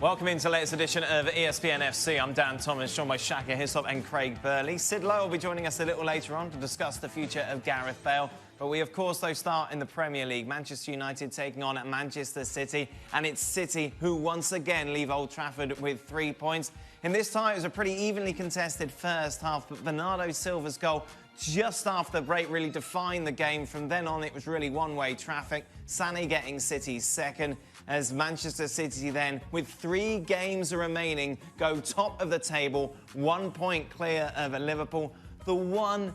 Welcome into the latest edition of ESPN FC. I'm Dan Thomas, joined by Shaka Hislop and Craig Burley. Sid Lowe will be joining us a little later on to discuss the future of Gareth Bale. But we, of course, though, start in the Premier League. Manchester United taking on Manchester City. And it's City who once again leave Old Trafford with 3 points. In this tie, it was a pretty evenly contested first half, but Bernardo Silva's goal just after the break really defined the game. From then on, it was really one-way traffic. Sané getting City's second, as Manchester City then, with 3 games remaining, go top of the table, 1 point clear of Liverpool. The one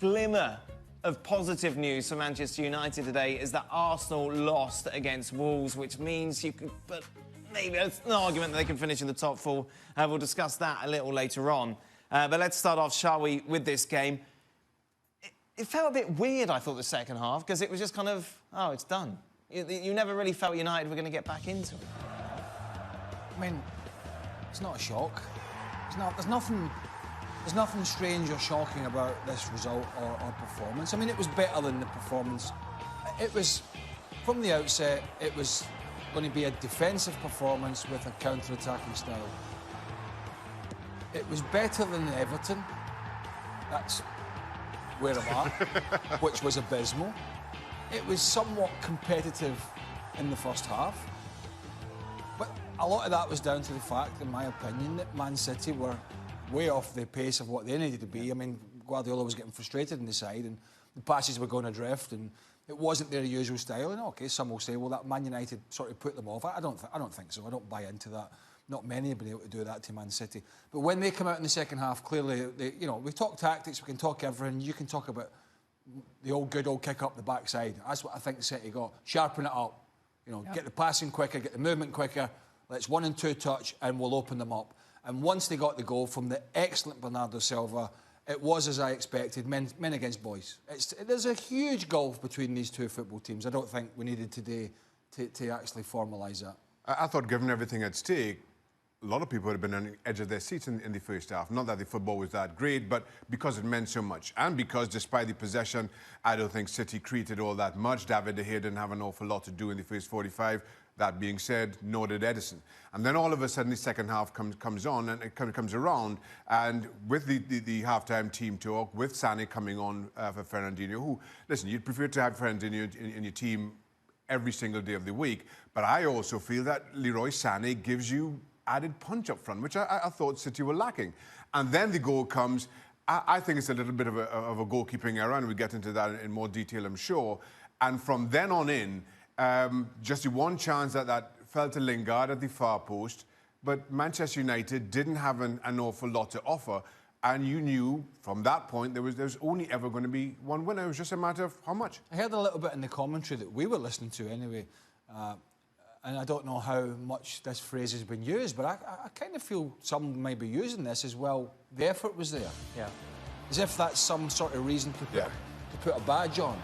glimmer of positive news for Manchester United today is that Arsenal lost against Wolves, which means you could, but maybe it's an argument that they can finish in the top 4. We'll discuss that a little later on. But let's start off, shall we, with this game. It felt a bit weird, I thought, the second half, because it was just kind of, oh, it's done. You never really felt United were going to get back into it. I mean, it's not a shock. There's nothing strange or shocking about this result or performance. I mean, it was better than the performance. It was, from the outset, it was going to be a defensive performance with a counter-attacking style. It was better than Everton. That's where I'm at, which was abysmal. It was somewhat competitive in the first half. But a lot of that was down to the fact, in my opinion, that Man City were way off the pace of what they needed to be. I mean, Guardiola was getting frustrated in the side and the passes were going adrift and it wasn't their usual style. And OK, some will say, well, that Man United sort of put them off. I don't think so. I don't buy into that. Not many have been able to do that to Man City. But when they come out in the second half, clearly, we talk tactics, we can talk everything. You can talk about the good old kick up the backside. That's what I think City got. Sharpen it up. Get the passing quicker, get the movement quicker. Let's 1 and 2 touch and we'll open them up. And once they got the goal from the excellent Bernardo Silva, it was as I expected, men against boys. There's a huge gulf between these two football teams. I don't think we needed today to actually formalise that. I thought, given everything at stake, a lot of people had been on the edge of their seats in the first half. Not that the football was that great, but because it meant so much. And because, despite the possession, I don't think City created all that much. David De Gea didn't have an awful lot to do in the first 45. That being said, nor did Edison. And then all of a sudden, the second half comes on and it comes around. And with the halftime team talk, with Sané coming on for Fernandinho, who, listen, you'd prefer to have Fernandinho in your team every single day of the week. But I also feel that Leroy Sané gives you added punch up front, which I thought City were lacking. And then the goal comes. I think it's a little bit of a goalkeeping error, and we'll get into that in more detail, I'm sure. And from then on in, just the one chance that fell to Lingard at the far post, but Manchester United didn't have an awful lot to offer. And you knew from that point there was only ever going to be one winner. It was just a matter of how much. I heard a little bit in the commentary that we were listening to anyway. And I don't know how much this phrase has been used, but I kind of feel some may be using this as well. The effort was there. Yeah. As if that's some sort of reason to put a badge on.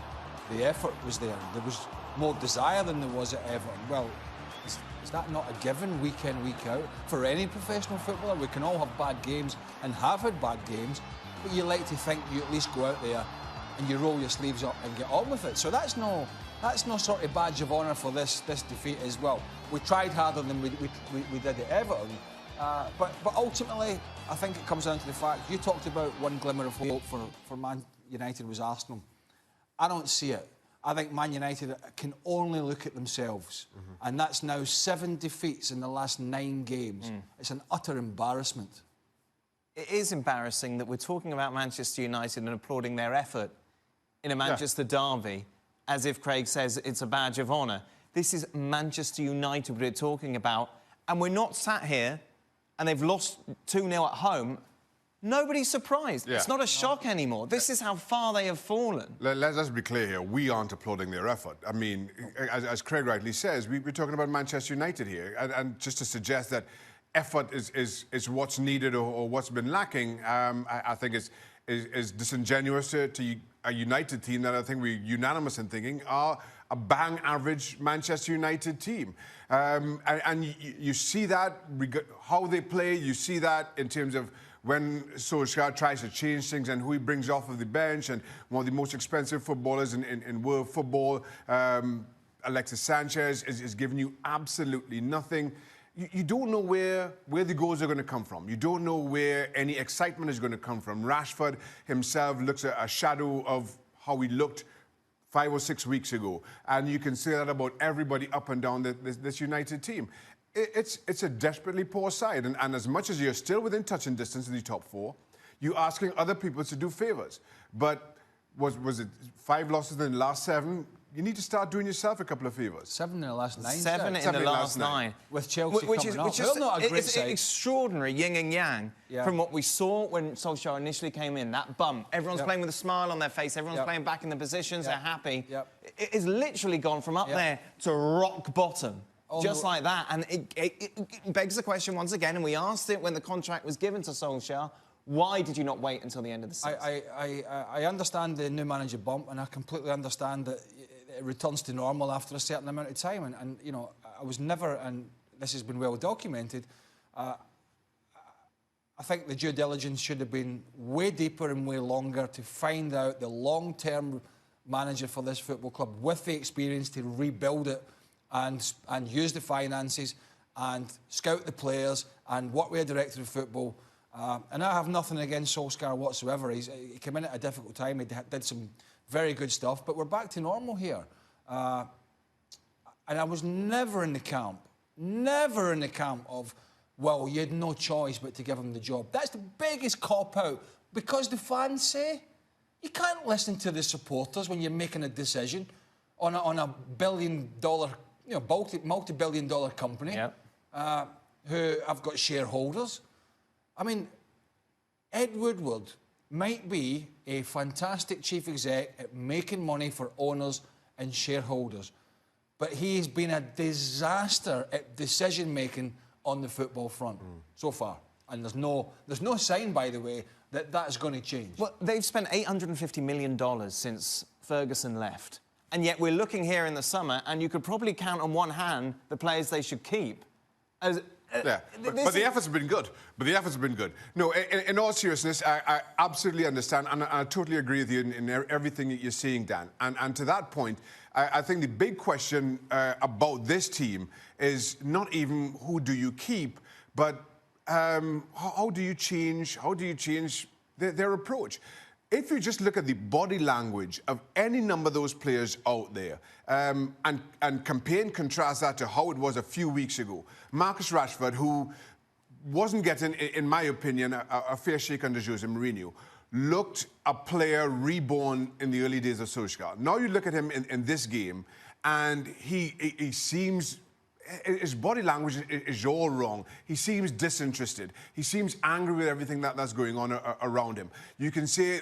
The effort was there. There was more desire than there was at Everton. Well, is that not a given week in, week out? For any professional footballer, we can all have bad games and have had bad games, but you like to think you at least go out there and you roll your sleeves up and get on with it. So that's no sort of badge of honour for this defeat as well. We tried harder than we did at Everton, but ultimately I think it comes down to the fact you talked about one glimmer of hope for Man United was Arsenal. I don't see it. I think Man United can only look at themselves, and that's now 7 defeats in the last 9 games. It's an utter embarrassment. It is embarrassing that we're talking about Manchester United and applauding their effort in a Manchester derby, as if Craig says it's a badge of honour. This is Manchester United we're talking about, and we're not sat here and they've lost 2-0 at home. Nobody's surprised. Yeah. It's not a shock anymore. This is how far they have fallen. Let's be clear here. We aren't applauding their effort. I mean, as Craig rightly says, we're talking about Manchester United here. And just to suggest that effort is what's needed or what's been lacking, I think is disingenuous to a United team that I think we're unanimous in thinking are a bang average Manchester United team. And you see that, how they play, you see that in terms of when Solskjaer tries to change things and who he brings off of the bench, and one of the most expensive footballers in world football, Alexis Sanchez, is giving you absolutely nothing. you don't know where the goals are going to come from. You don't know where any excitement is going to come from. Rashford himself looks a shadow of how he looked 5 or 6 weeks ago. And you can say that about everybody up and down this United team. It's a desperately poor side. And as much as you're still within touching distance of the top 4, you're asking other people to do favours. But was it 5 losses in the last 7? You need to start doing yourself a couple of favours. 7 in the last 9. 7 in the last 9. With Chelsea coming up. They're not a great it's side. Extraordinary yin and yang from what we saw when Solskjaer initially came in. That bump. Everyone's playing with a smile on their face. Everyone's playing back in the positions. They're happy. It has literally gone from up there to rock bottom. Just like that. And it begs the question once again, and we asked it when the contract was given to Solskjaer, why did you not wait until the end of the season? I understand the new manager bump, and I completely understand that it returns to normal after a certain amount of time. And you know, I was never, and this has been well documented, I think the due diligence should have been way deeper and way longer to find out the long-term manager for this football club with the experience to rebuild it and use the finances and scout the players and work with a director of football. And I have nothing against Solskjaer whatsoever. He came in at a difficult time. He did some very good stuff, but we're back to normal here. And I was never in the camp of, well, you had no choice but to give him the job. That's the biggest cop-out, because the fans say you can't listen to the supporters when you're making a decision on a billion-dollar, you know, multi-billion-dollar company who have got shareholders. I mean, Ed Woodward might be a fantastic chief exec at making money for owners and shareholders, but he's been a disaster at decision-making on the football front so far. And there's no sign, by the way, that that's going to change. Well, they've spent $850 million since Ferguson left. And yet we're looking here in the summer, and you could probably count on one hand the players they should keep. But the efforts have been good. No, in all seriousness, I absolutely understand, and I totally agree with you in everything that you're saying, Dan. And to that point, I think the big question about this team is not even who do you keep, but how do you change their approach? If you just look at the body language of any number of those players out there and compare and contrast that to how it was a few weeks ago, Marcus Rashford, who wasn't getting, in my opinion, a fair shake under Jose Mourinho, looked a player reborn in the early days of Solskjaer. Now you look at him in this game, and he seems... His body language is all wrong. He seems disinterested. He seems angry with everything that's going on around him. You can say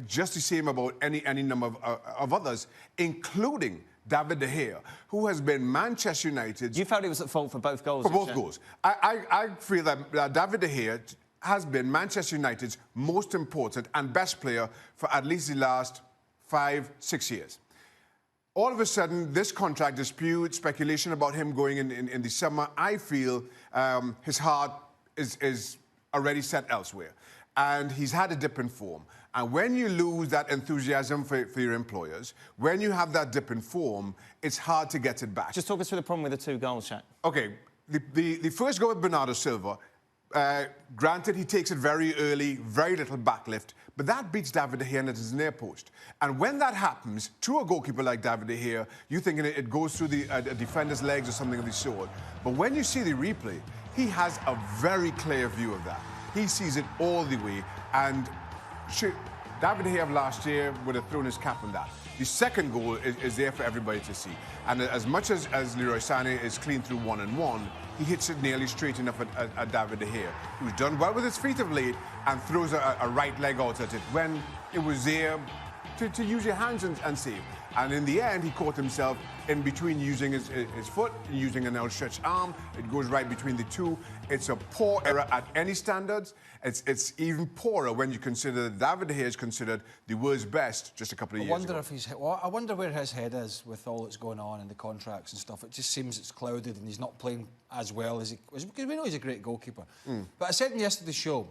just the same about any number of others, including David De Gea, who has been Manchester United's... You felt he was at fault for both goals? For both goals. I feel that David De Gea has been Manchester United's most important and best player for at least the last 5-6 years. All of a sudden, this contract dispute, speculation about him going in the summer, I feel his heart is already set elsewhere. And he's had a dip in form. And when you lose that enthusiasm for your employers, when you have that dip in form, it's hard to get it back. Just talk us through the problem with the 2 goals, Shaq. OK, the first goal with Bernardo Silva, granted, he takes it very early, very little backlift, but that beats David De Gea at his near post. And when that happens to a goalkeeper like David De Gea, you're thinking it goes through the defender's legs or something of the sort. But when you see the replay, he has a very clear view of that. He sees it all the way. And David De Gea of last year would have thrown his cap on that. The second goal is there for everybody to see. And as much as Leroy Sané is clean through 1-on-1, he hits it nearly straight enough at David De Gea, who's done well with his feet of late and throws a right leg out at it when it was there to use your hands and save. And in the end, he caught himself in between using his foot, using an outstretched arm. It goes right between the two. It's a poor error at any standards. It's even poorer when you consider that David De Gea is considered the world's best just a couple of years ago. I wonder where his head is with all that's going on and the contracts and stuff. It just seems it's clouded and he's not playing as well as he was, because we know he's a great goalkeeper. But I said in yesterday's show,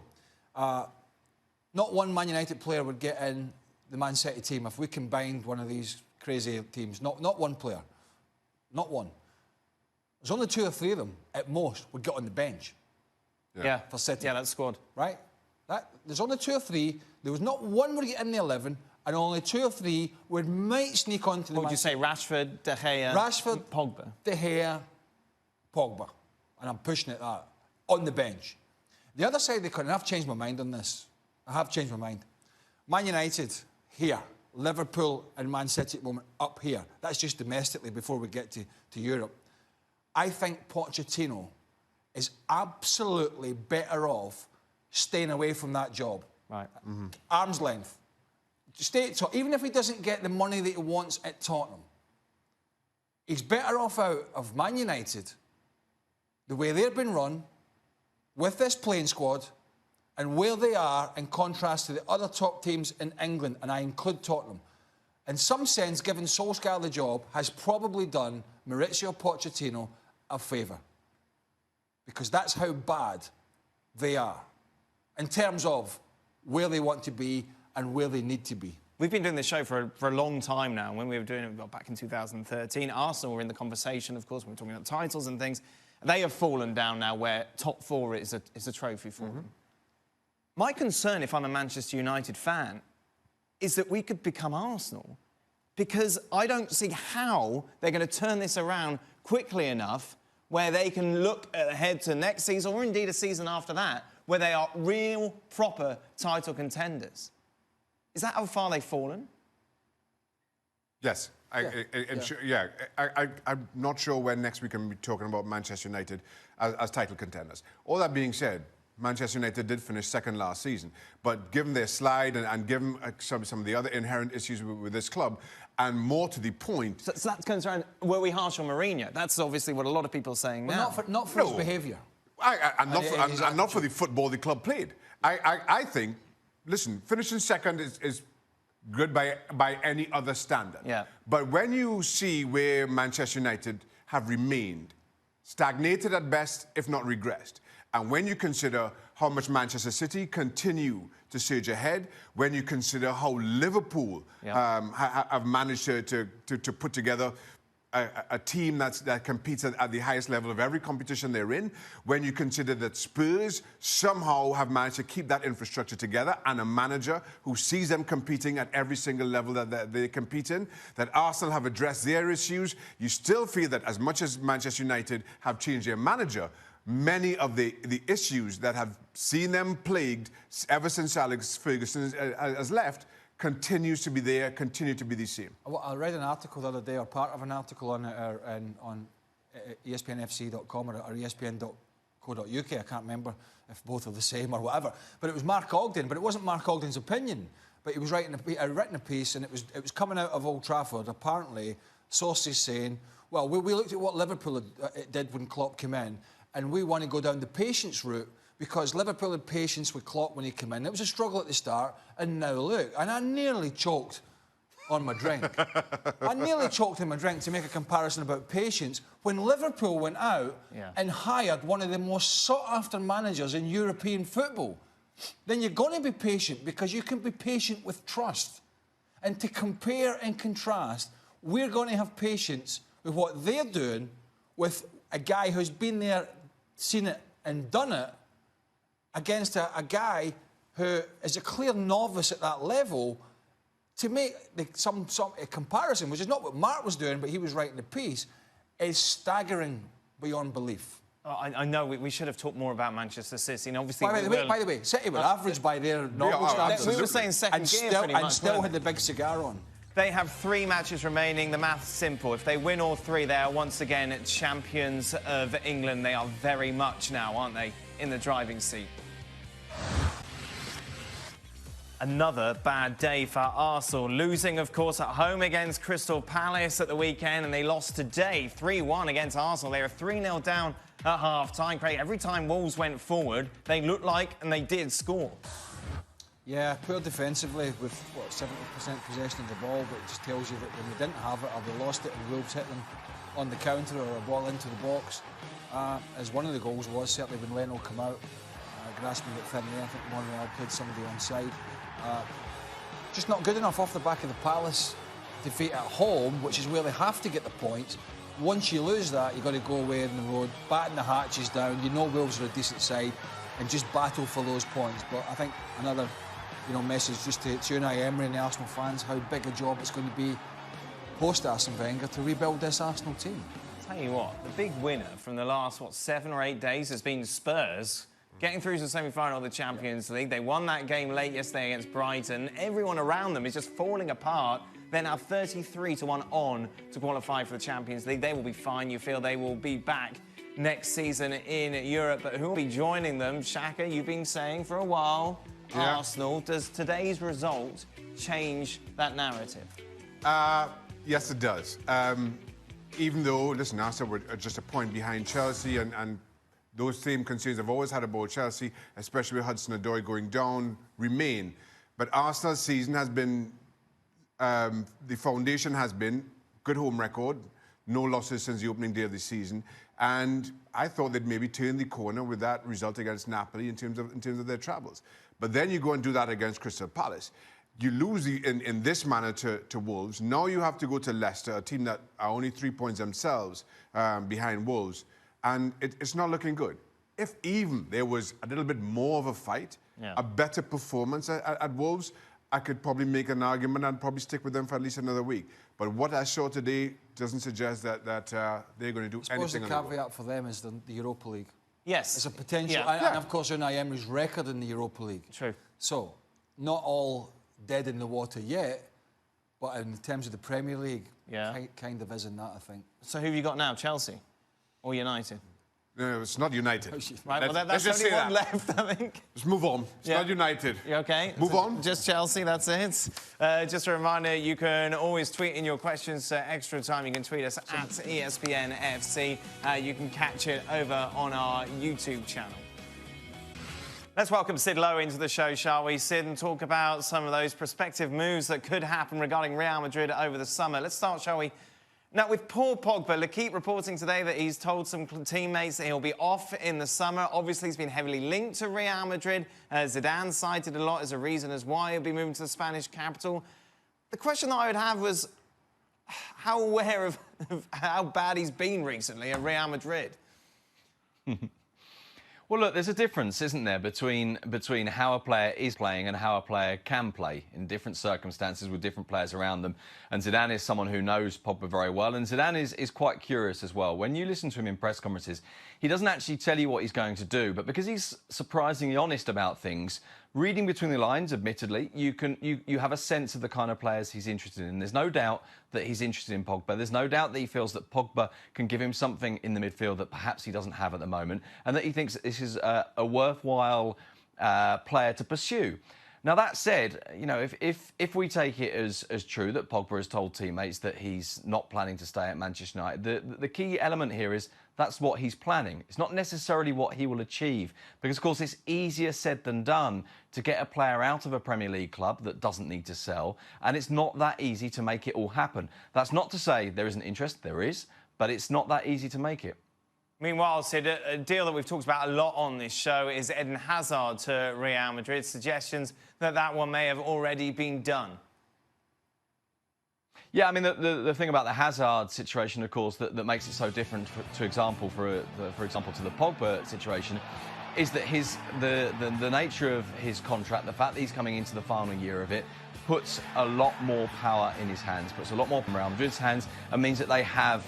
not one Man United player would get in the Man City team if we combined one of these crazy teams. Not one player. Not one. there's only 2 or 3 of them, at most, would get on the bench. Yeah. For City. Yeah, that squad. Right? There's only 2 or 3. There was not one would get in the 11, and only 2 or 3 might sneak onto the... What would you say, Rashford, De Gea, Rashford, Pogba? De Gea, Pogba. And I'm pushing it that. On the bench. The other side of the coin, and I've changed my mind on this. I have changed my mind. Man United, here. Liverpool and Man City at the moment, up here. That's just domestically before we get to Europe. I think Pochettino is absolutely better off staying away from that job. Right. Mm-hmm. Arm's length. Stay at even if he doesn't get the money that he wants at Tottenham, he's better off out of Man United, the way they've been run, with this playing squad, and where they are in contrast to the other top teams in England, and I include Tottenham. In some sense, giving Solskjaer the job has probably done Mauricio Pochettino a favour. Because that's how bad they are in terms of where they want to be and where they need to be. We've been doing this show for a long time now. When we were doing it back in 2013, Arsenal were in the conversation, of course, when we were talking about titles and things. They have fallen down now where top 4 is a trophy for them. My concern, if I'm a Manchester United fan, is that we could become Arsenal, because I don't see how they're going to turn this around quickly enough where they can look ahead to next season, or indeed a season after that, where they are real, proper title contenders. Is that how far they've fallen? Yes. I'm not sure when next we can be talking about Manchester United as title contenders. All that being said, Manchester United did finish second last season, but given their slide and given some of the other inherent issues with this club, and more to the point... So that's concerned, were we harsh on Mourinho? That's obviously what a lot of people are saying now. Not for his behaviour. And not for the football the club played. I think, listen, finishing second is good by any other standard. Yeah. But when you see where Manchester United have remained, stagnated at best, if not regressed, and when you consider how much Manchester City continue to surge ahead, when you consider how Liverpool have managed to put together a team that competes at the highest level of every competition they're in, when you consider that Spurs somehow have managed to keep that infrastructure together and a manager who sees them competing at every single level that they compete in, that Arsenal have addressed their issues, you still feel that as much as Manchester United have changed their manager, many of the issues that have seen them plagued ever since Alex Ferguson has left continues to be there, continue to be the same. I read an article the other day, or part of an article on ESPNFC.com or ESPN.co.uk. I can't remember if both are the same or whatever. But it was Mark Ogden, but it wasn't Mark Ogden's opinion. But he was writing a piece, and it was coming out of Old Trafford. Apparently, sources saying, well, we looked at what Liverpool did when Klopp came in, and we want to go down the patience route, because Liverpool had patience with Klopp when he came in. It was a struggle at the start, and now look. And I nearly choked on my drink. I nearly choked on my drink to make a comparison about patience when Liverpool went out and hired one of the most sought-after managers in European football. Then you're going to be patient, because you can be patient with trust. And to compare and contrast, we're going to have patience with what they're doing with a guy who's been there, seen it and done it, against a guy who is a clear novice at that level. To make some comparison, which is not what Mark was doing, but he was writing the piece, is staggering beyond belief. I know we should have talked more about Manchester City, and obviously... By the way, City were average by their normal standards. We were saying second gear pretty much, and still had the big cigar on. They have 3 matches remaining. The math's simple. If they win all 3, they are once again champions of England. They are very much now, aren't they, in the driving seat. Another bad day for Arsenal, losing, of course, at home against Crystal Palace at the weekend, and they lost today 3-1 against Arsenal. They were 3-0 down at half-time. Craig, every time Wolves went forward, they looked like, and they did, score. Yeah, poor defensively with, 70% possession of the ball, but it just tells you that when they didn't have it or they lost it and Wolves hit them on the counter or a ball into the box, as one of the goals was, certainly when Leno came out, grasping it thin there. I think Monreal played somebody onside. Just not good enough off the back of the Palace defeat at home, which is where they have to get the points. once you lose that, you've got to go away on the road, batten the hatches down. You know Wolves are a decent side, and just battle for those points. But I think another, message just to Unai Emery and the Arsenal fans, how big a job it's going to be post Arsene Wenger to rebuild this Arsenal team. Tell you what, the big winner from the last 7 or 8 days has been Spurs. Getting through to the semi-final of the Champions League. They won that game late yesterday against Brighton. Everyone around them is just falling apart. They're now 33-1 on to qualify for the Champions League. They will be fine. You feel they will be back next season in Europe. But who will be joining them? Shaka, you've been saying for a while, Arsenal. Does today's result change that narrative? Yes, it does. Even though, listen, Arsenal were just a point behind Chelsea, and those same concerns I've always had about Chelsea, especially with Hudson-Odoi going down, remain. But Arsenal's season has been, the foundation has been good home record, no losses since the opening day of the season, and I thought they'd maybe turn the corner with that result against Napoli in terms of their travels. But then you go and do that against Crystal Palace. You lose in this manner to Wolves. Now you have to go to Leicester, a team that are only 3 points themselves behind Wolves. And it's not looking good. If even there was a little bit more of a fight, a better performance at Wolves, I could probably make an argument and probably stick with them for at least another week. But what I saw today doesn't suggest that they're going to do anything. I suppose the caveat for them is the Europa League. Yes. It's a potential. And of course, Unai Emery's record in the Europa League. True. So, not all dead in the water yet, but in terms of the Premier League, kind of isn't that, I think. So who have you got now, Chelsea or United? No, it's not United. Right, well, that's only one left, I think. Let's move on. It's not United. You okay? Move on. Just Chelsea, that's it. Just a reminder, you can always tweet in your questions extra time. You can tweet us at ESPN FC. You can catch it over on our YouTube channel. Let's welcome Sid Lowe into the show, shall we, Sid, and talk about some of those prospective moves that could happen regarding Real Madrid over the summer. Let's start, shall we? Now, with Paul Pogba, L'Equipe reporting today that he's told some teammates that he'll be off in the summer. Obviously, he's been heavily linked to Real Madrid. Zidane cited a lot as a reason as why he'll be moving to the Spanish capital. The question that I would have was, how aware of how bad he's been recently at Real Madrid? Well, look, there's a difference, isn't there, between how a player is playing and how a player can play in different circumstances with different players around them. And Zidane is someone who knows Pogba very well. And Zidane is quite curious as well. When you listen to him in press conferences, he doesn't actually tell you what he's going to do. But because he's surprisingly honest about things, reading between the lines, admittedly, you have a sense of the kind of players he's interested in. There's no doubt that he's interested in Pogba. There's no doubt that he feels that Pogba can give him something in the midfield that perhaps he doesn't have at the moment, and that he thinks that this is a worthwhile player to pursue. Now, that said, if we take it as true that Pogba has told teammates that he's not planning to stay at Manchester United, the key element here is that's what he's planning. It's not necessarily what he will achieve, because, of course, it's easier said than done to get a player out of a Premier League club that doesn't need to sell, and it's not that easy to make it all happen. That's not to say there isn't interest, there is, but it's not that easy to make it. Meanwhile, Sid, a deal that we've talked about a lot on this show is Eden Hazard to Real Madrid. Suggestions that one may have already been done. Yeah, I mean, the thing about the Hazard situation, of course, that makes it so different, for example, to the Pogba situation, is that the nature of his contract, the fact that he's coming into the final year of it, puts a lot more power in his hands, puts a lot more from Real Madrid's hands, and means that they have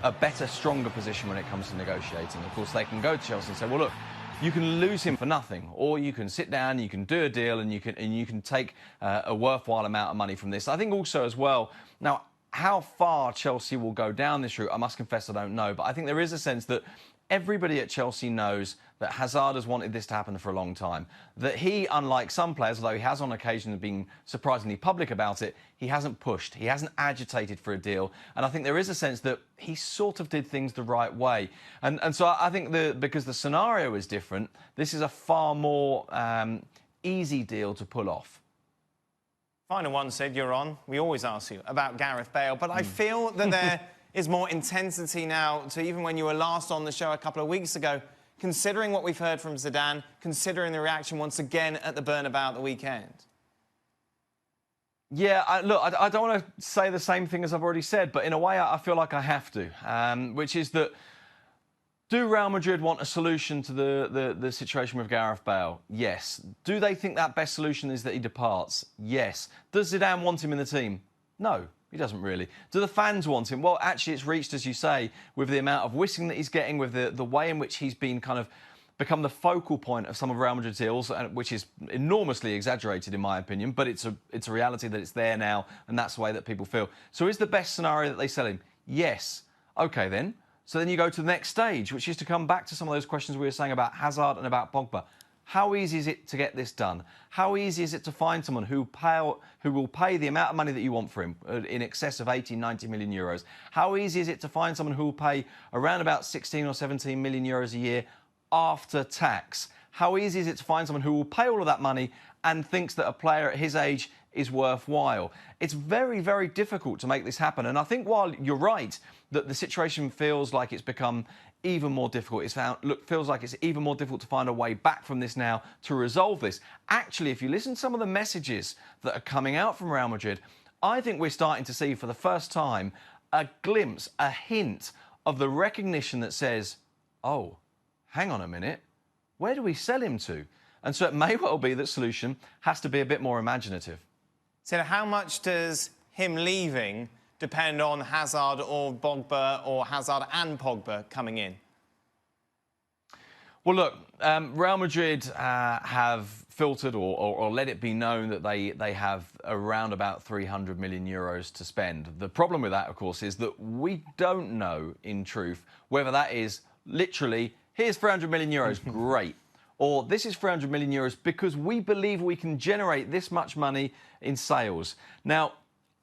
a better, stronger position when it comes to negotiating. Of course, they can go to Chelsea and say, well, look, you can lose him for nothing, or you can sit down, you can do a deal, and you can take a worthwhile amount of money from this. I think also as well, now, how far Chelsea will go down this route, I must confess I don't know, but I think there is a sense that everybody at Chelsea knows that Hazard has wanted this to happen for a long time. That he, unlike some players, although he has on occasion been surprisingly public about it, he hasn't pushed, he hasn't agitated for a deal. And I think there is a sense that he sort of did things the right way. And so I think because the scenario is different, this is a far more easy deal to pull off. Final one, Sid, you're on. We always ask you about Gareth Bale, but I feel that there is more intensity now to even when you were last on the show a couple of weeks ago, considering what we've heard from Zidane, considering the reaction once again at the Bernabeu at the weekend. Yeah, I don't want to say the same thing as I've already said, but in a way I feel like I have to, which is that do Real Madrid want a solution to the situation with Gareth Bale? Yes. Do they think that best solution is that he departs? Yes. Does Zidane want him in the team? No, he doesn't really. Do the fans want him? Well, actually, it's reached, as you say, with the amount of whistling that he's getting, with the way in which he's been kind of become the focal point of some of Real Madrid's deals, which is enormously exaggerated in my opinion, but it's a reality that it's there now, and that's the way that people feel. So is the best scenario that they sell him? Yes. OK, then. So then you go to the next stage, which is to come back to some of those questions we were saying about Hazard and about Pogba. How easy is it to get this done? How easy is it to find someone who will pay the amount of money that you want for him, in excess of 80, 90 million euros? How easy is it to find someone who will pay around about 16 or 17 million euros a year after tax? How easy is it to find someone who will pay all of that money and thinks that a player at his age is worthwhile? It's very, very difficult to make this happen. And I think while you're right that the situation feels like it's become even more difficult, feels like it's even more difficult to find a way back from this now to resolve this. Actually, if you listen to some of the messages that are coming out from Real Madrid, I think we're starting to see for the first time a glimpse, a hint of the recognition that says, oh, hang on a minute, where do we sell him to? And so it may well be that solution has to be a bit more imaginative. So how much does him leaving depend on Hazard or Pogba, or Hazard and Pogba coming in? Well, look, Real Madrid have filtered or let it be known that they have around about 300 million euros to spend. The problem with that, of course, is that we don't know, in truth, whether that is literally, here's 300 million euros, great. Or this is 300 million euros because we believe we can generate this much money in sales. Now,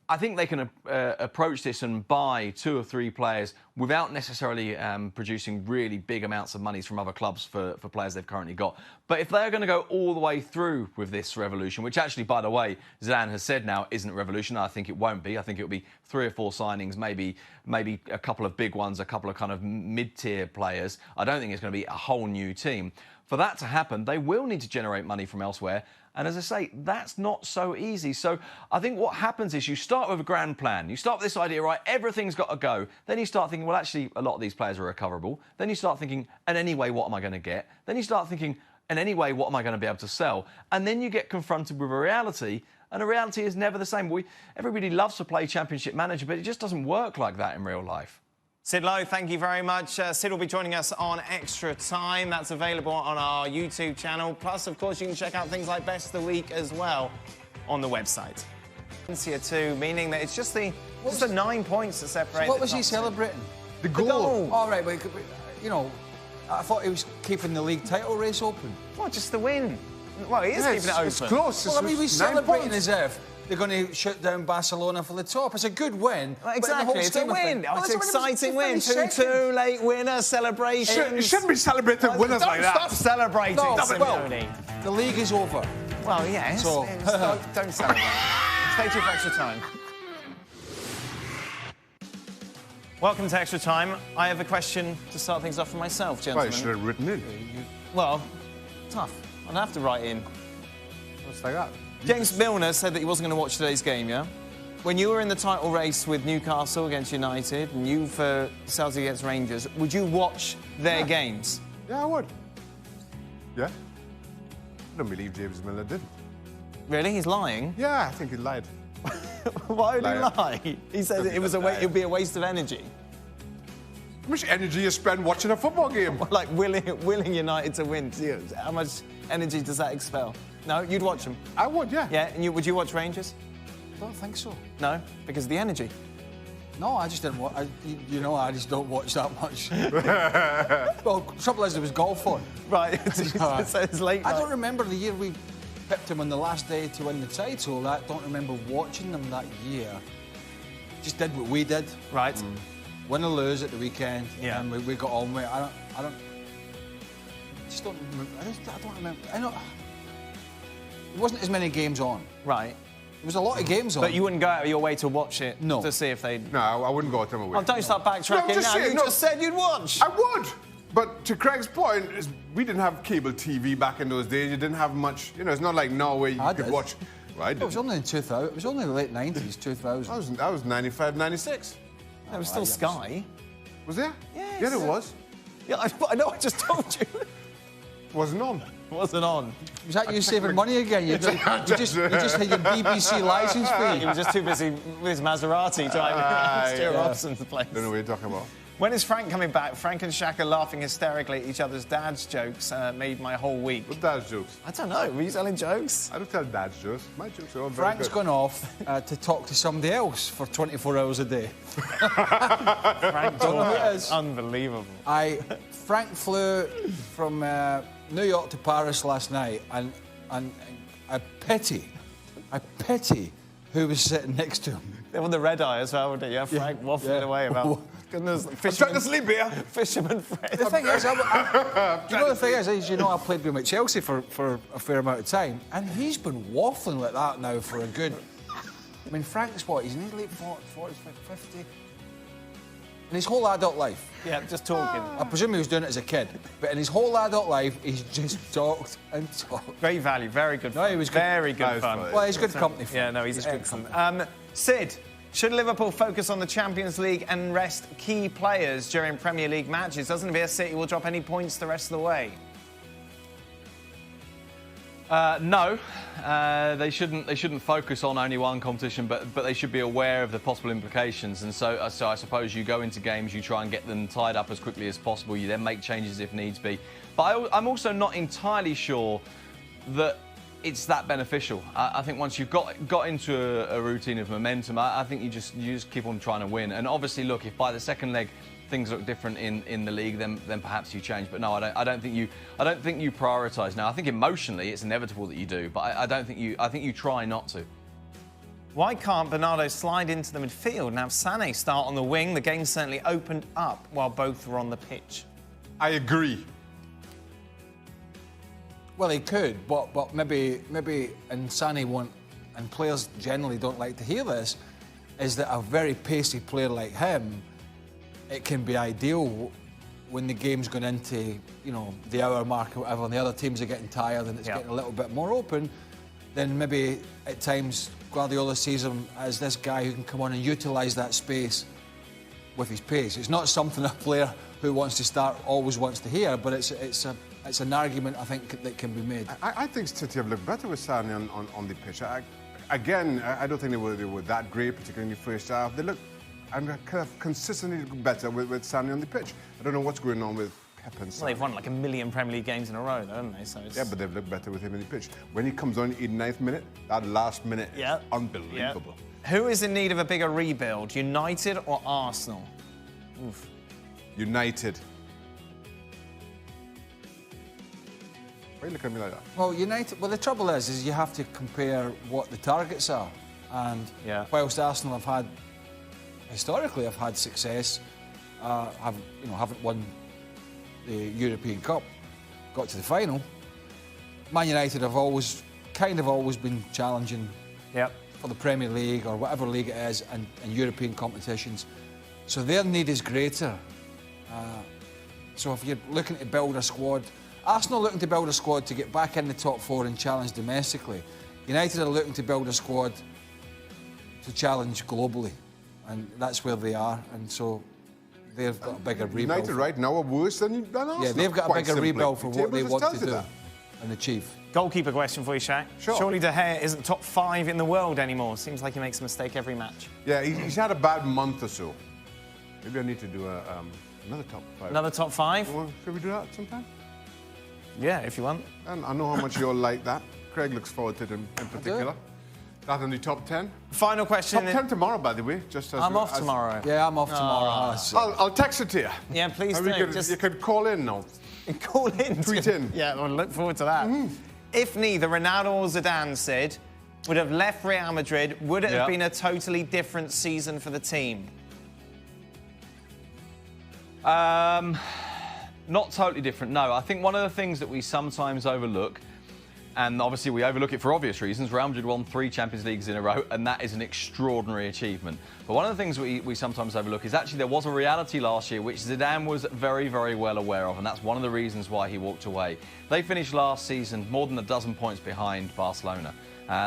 I think they can approach this and buy 2 or 3 players without necessarily producing really big amounts of money from other clubs for players they've currently got. But if they're going to go all the way through with this revolution, which actually, by the way, Zidane has said now isn't a revolution, I think it won't be. I think it'll be 3 or 4 signings, maybe a couple of big ones, a couple of kind of mid-tier players. I don't think it's going to be a whole new team. For that to happen, they will need to generate money from elsewhere. And as I say, that's not so easy. So I think what happens is you start with a grand plan. You start with this idea, right, everything's got to go. Then you start thinking, well, actually, a lot of these players are recoverable. Then you start thinking, and anyway, what am I going to get? Then you start thinking, and anyway, what am I going to be able to sell? And then you get confronted with a reality, and a reality is never the same. Everybody loves to play Championship Manager, but it just doesn't work like that in real life. Sid Lowe, thank you very much. Sid will be joining us on Extra Time. That's available on our YouTube channel. Plus, of course, you can check out things like Best of the Week as well on the website. Here too, meaning that it's just the 9 points that separate. So what was he celebrating? The goal. All right, but you know, I thought he was keeping the league title race open. Well, just the win. Well, he is keeping it open. It's close. Well, I mean, we're celebrating as if they're going to shut down Barcelona for the top. It's a good win. Well, exactly, it's a win. It's an exciting win. 2-2, late winner, celebration. You shouldn't be celebrating winners like that. Stop celebrating, Simeone. The league is over. Well, yes. So, don't celebrate. Stay tuned for Extra Time. Welcome to Extra Time. I have a question to start things off for myself, gentlemen. Well, you should have written in. Well, tough. I'd have to write in. What's like that? James Milner said that he wasn't going to watch today's game, yeah? When you were in the title race with Newcastle against United and you for Celtic against Rangers, would you watch their games? Yeah, I would. Yeah? I don't believe James Milner did. Really? He's lying? Yeah, I think he lied. Why would he lie? He said it would be a waste of energy. How much energy you spend watching a football game? Like willing United to win. How much energy does that expel? No, you'd watch them. I would, yeah. Yeah, and would you watch Rangers? I don't think so. No, because of the energy. No, I just didn't watch. I just don't watch that much. Well, the trouble is there was golf on. Right, so it's late night. I don't remember the year we picked him on the last day to win the title. I don't remember watching them that year. Just did what we did. Right. Win or lose at the weekend. Yeah. And we got on with it. I just don't remember. I don't remember. There wasn't as many games on. Right. There was a lot of games on. But you wouldn't go out of your way to watch it? No. To see if they... No, I wouldn't go out of my way. Oh, don't start backtracking now. You just said you'd watch. I would. But to Craig's point, we didn't have cable TV back in those days. You didn't have much... it's not like now where you could watch Well, I It was didn't. only in 2000. It was only the late 90s, 2000. That was 95, 96. There was still Sky. Was there? Yes. Yeah, there was. Yeah, I know, I just told you. Wasn't on. Wasn't on. Was that you saving money again? You just had your BBC licence He fee. was just too busy with his Maserati driving Stuart Robson's place. Don't know what you're talking about. When is Frank coming back? Frank and Shaq are laughing hysterically at each other's dad's jokes. Made my whole week. What dad's jokes? I don't know. Were you telling jokes? I don't tell dad's jokes. My jokes are all very Frank's good. gone off to talk to somebody else for 24 hours a day. Frank Don't know who it talking. is. Unbelievable. Frank flew from New York to Paris last night, and I pity who was sitting next to him. They were on the red eye as well, wouldn't you? Yeah, Frank waffling away about goodness. I'm trying to sleep here. Fisherman Fred. The thing is, you know, I played with him at Chelsea for a fair amount of time, and he's been waffling like that now for a good. I mean, Frank's what? He's in his late 40s, 50. In his whole adult life. Yeah, just talking. I presume he was doing it as a kid, but in his whole adult life, he's just talked and talked. Great value, very good fun. No, he was good. Very good That was fun. funny. Well, he's good company. Yeah, no, he's good excellent. Sid, should Liverpool focus on the Champions League and rest key players during Premier League matches? Doesn't appear City will drop any points the rest of the way. No, they shouldn't focus on only one competition, but they should be aware of the possible implications. And so I suppose you go into games, you try and get them tied up as quickly as possible. You then make changes if needs be. But I'm also not entirely sure that it's that beneficial. I think once you've got into a routine of momentum, I think you just keep on trying to win. And obviously, look, if by the second leg things look different in the league, then perhaps you change. But no, I don't think you prioritise now. I think emotionally it's inevitable that you do, but I think you try not to. Why can't Bernardo slide into the midfield and have Sané start on the wing? The game certainly opened up while both were on the pitch. I agree. Well, he could, but maybe, and Sané won't, and players generally don't like to hear this, is that a very pacey player like him, it can be ideal when the game's going into, you know, the hour mark or whatever, and the other teams are getting tired and it's getting a little bit more open, then maybe at times Guardiola sees him as this guy who can come on and utilise that space with his pace. It's not something a player who wants to start always wants to hear, but it's an argument I think that can be made. I think City have looked better with Sané on the pitch. I don't think they were that great, particularly in the first half. They look kind of consistently better with Sané on the pitch. I don't know what's going on with Pep and Sané. Well, they've won like 1 million Premier League games in a row, though, haven't they? So Yeah, but they've looked better with him in the pitch. When he comes on in the 89th minute, that last minute is unbelievable. Who is in need of a bigger rebuild, United or Arsenal? Oof. United. Why are you looking at me like that? Well, United. Well, the trouble is you have to compare what the targets are, and whilst Arsenal historically have had success, haven't won the European Cup, got to the final. Man United have always been challenging for the Premier League or whatever league it is, and European competitions. So their need is greater. So if you're looking to build a squad, Arsenal are looking to build a squad to get back in the top four and challenge domestically. United are looking to build a squad to challenge globally, and that's where they are. And so they've got a bigger rebuild. United right now are worse than Arsenal. Yeah, they've got a bigger rebuild for what they want to do and achieve. Goalkeeper question for you, Shaq. Sure. Surely De Gea isn't top 5 in the world anymore. Seems like he makes a mistake every match. Yeah, he's had a bad month or so. Maybe I need to do another top 5. Another top 5? Well, should we do that sometime? Yeah, if you want. And I know how much you all like that. Craig looks forward to it in particular. That in the top 10. Final question. Top 10 tomorrow, by the way. Just as I'm off tomorrow. Yeah, I'm off tomorrow. I'll text it to you. Yeah, please And do. you can call in now. Call in. Tweet in. Yeah, I'll look forward to that. If neither Ronaldo or Zidane, Sid, would have left Real Madrid, would it have been a totally different season for the team? Not totally different, no. I think one of the things that we sometimes overlook, and obviously we overlook it for obvious reasons, Real Madrid won 3 Champions Leagues in a row, and that is an extraordinary achievement. But one of the things we sometimes overlook is actually there was a reality last year which Zidane was very, very well aware of, and that's one of the reasons why he walked away. They finished last season more than a dozen points behind Barcelona.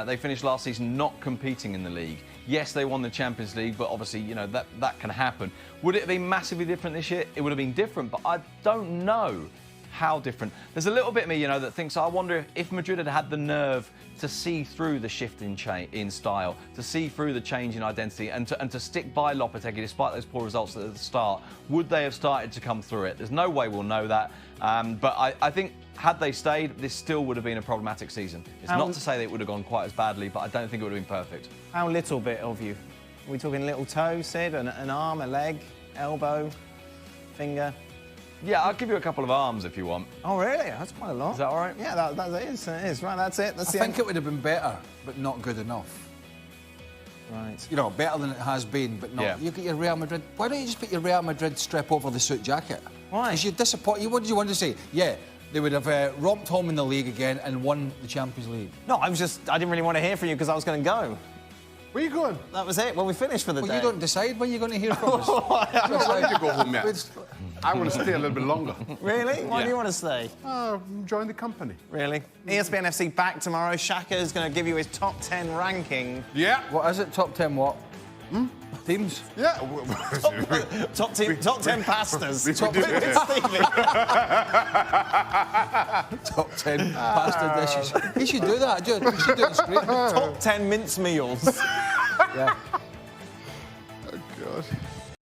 They finished last season not competing in the league. Yes, they won the Champions League, but obviously, you know, that can happen. Would it have been massively different this year? It would have been different, but I don't know how different. There's a little bit of me, you know, that thinks, I wonder if Madrid had had the nerve to see through the shift in style, to see through the change in identity, and to stick by Lopetegui despite those poor results at the start. Would they have started to come through it? There's no way we'll know that. But I think had they stayed, this still would have been a problematic season. It's not to say that it would have gone quite as badly, but I don't think it would have been perfect. How little bit of you? Are we talking little toe, Sid, an arm, a leg, elbow, finger? Yeah, I'll give you a couple of arms if you want. Oh, really? That's quite a lot. Is that all right? Yeah, that is. Right, that's it. That's I think it would have been better, but not good enough. Right. You know, better than it has been, but not. Yeah. You get your Real Madrid. Why don't you just put your Real Madrid strip over the suit jacket? Why? Because you're disappointed. What did you want to say? Yeah, they would have romped home in the league again and won the Champions League. No, I didn't really want to hear from you because I was going to go. Where you going? That was it. Well, we finished for the day. Well, you don't decide when you're going to hear from us. No, I need to go home yet. I want to stay a little bit longer. Really? Why do you want to stay? Join the company. Really? ESPN FC back tomorrow. Shaka is going to give you his top 10 ranking. Yeah. What is it? Top 10 what? Teams? Yeah. Top 10 pastas. Top 10. Top 10 pasta dishes. You should do that. You should do it straight. Top 10 mince meals. Yeah.